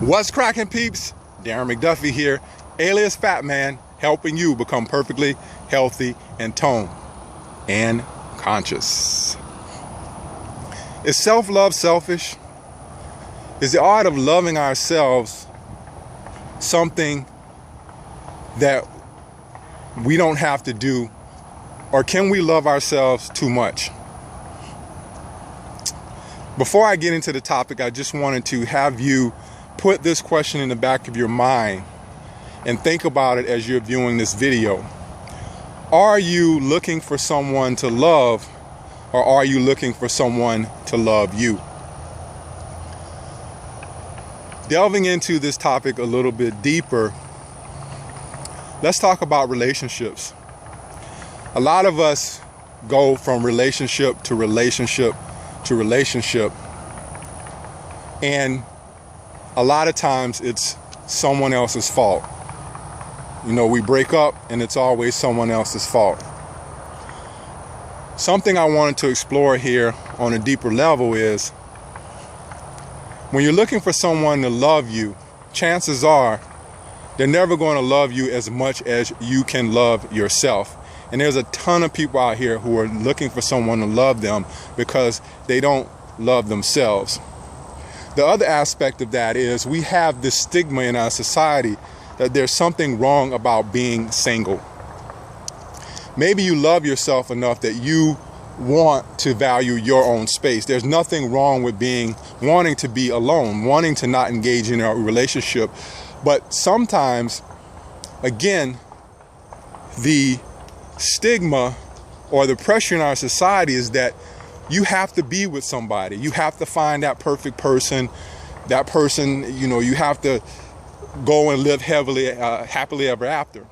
What's cracking, peeps? Darren McDuffie here, alias Fat Man, helping you become perfectly healthy and toned and conscious. Is self-love selfish? Is the art of loving ourselves something that we don't have to do, or can we love ourselves too much? Before I get into the topic, I just wanted to have you put this question in the back of your mind and think about it as you're viewing this video. Are you looking for someone to love, or are you looking for someone to love you? Delving into this topic a little bit deeper, let's talk about relationships. A lot of us go from relationship to relationship to relationship, and a lot of times it's someone else's fault. You know, we break up and it's always someone else's fault. Something I wanted to explore here on a deeper level is when you're looking for someone to love you, chances are they're never going to love you as much as you can love yourself. And there's a ton of people out here who are looking for someone to love them because they don't love themselves. The other aspect of that is we have this stigma in our society that there's something wrong about being single. Maybe you love yourself enough that you want to value your own space. There's nothing wrong with wanting to be alone, wanting to not engage in a relationship. But sometimes, again, the stigma or the pressure in our society is that you have to be with somebody. You have to find that perfect person. That person, you know, you have to go and live happily ever after.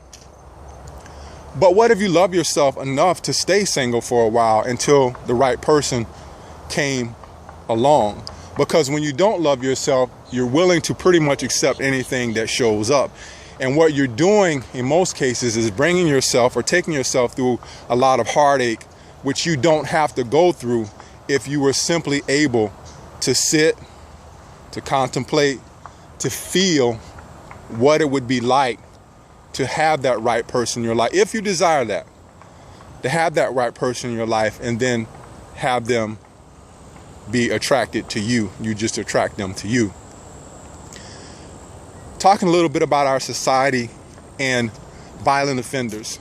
But what if you love yourself enough to stay single for a while until the right person came along? Because when you don't love yourself, you're willing to pretty much accept anything that shows up. And what you're doing in most cases is bringing yourself or taking yourself through a lot of heartache, which you don't have to go through if you were simply able to sit, to contemplate, to feel what it would be like to have that right person in your life. If you desire that, to have that right person in your life and then have them be attracted to you. You just attract them to you. Talking a little bit about our society and violent offenders,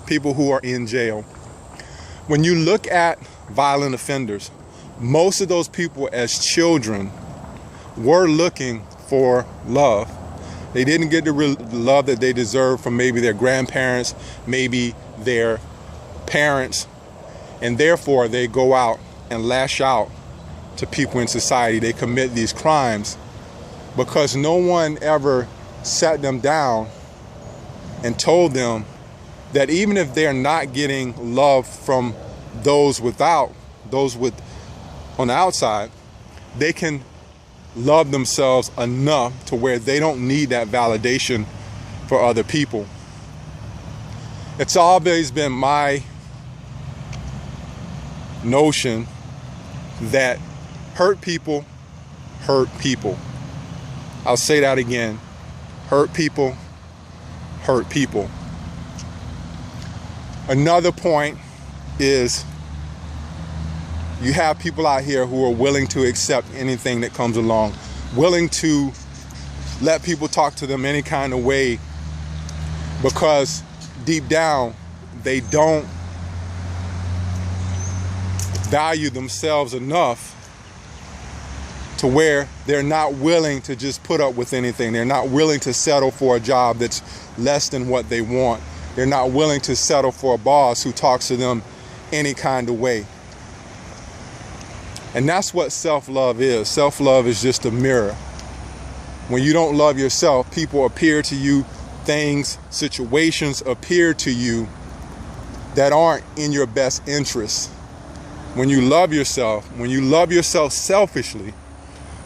people who are in jail. When you look at violent offenders, most of those people as children were looking for love. They didn't get the love that they deserved from maybe their grandparents, maybe their parents, and therefore they go out and lash out to people in society. They commit these crimes because no one ever sat them down and told them that even if they're not getting love from those with on the outside, they can love themselves enough to where they don't need that validation for other people. It's always been my notion that hurt people hurt people. I'll say that again. Hurt people hurt people. Another point is you have people out here who are willing to accept anything that comes along, willing to let people talk to them any kind of way because deep down they don't value themselves enough to where they're not willing to just put up with anything. They're not willing to settle for a job that's less than what they want. They're not willing to settle for a boss who talks to them any kind of way. And that's what self-love is. Self-love is just a mirror. When you don't love yourself, people appear to you, things, situations appear to you that aren't in your best interest. When you love yourself selfishly,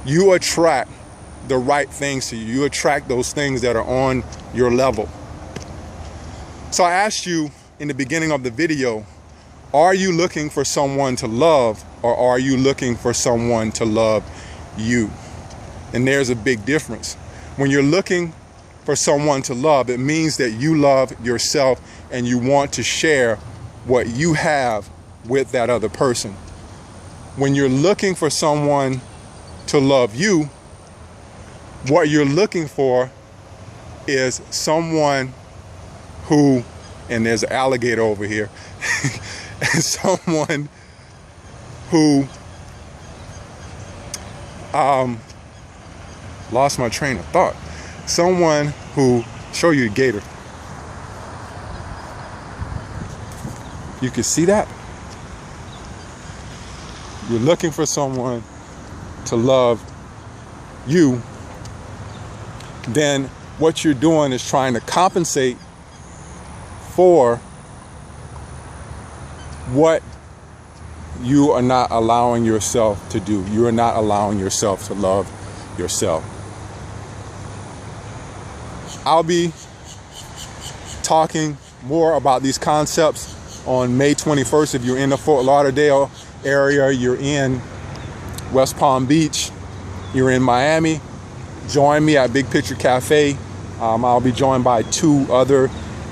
you attract the right things to you. You attract those things that are on your level. So I asked you in the beginning of the video, are you looking for someone to love, or are you looking for someone to love you? And there's a big difference. When you're looking for someone to love, it means that you love yourself and you want to share what you have with that other person. When you're looking for someone to love you, what you're looking for is someone who, and there's an alligator over here, someone who lost my train of thought. Someone who, show you the gator. You can see that? You're looking for someone to love you, then what you're doing is trying to compensate for what you are not allowing yourself to do. You are not allowing yourself to love yourself. I'll be talking more about these concepts on May 21st. If you're in the Fort Lauderdale area, you're in West Palm Beach, you're in Miami, join me at Big Picture Cafe. I'll be joined by 2 other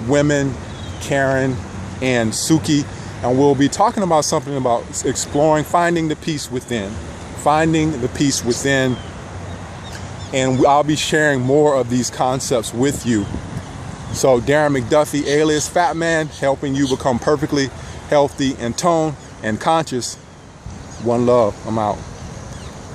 women, Karen and Suki, and we'll be talking about something about exploring, finding the peace within, and I'll be sharing more of these concepts with you. So Darren McDuffie, alias Fat Man, helping you become perfectly healthy in tone and conscious. One love. I'm out.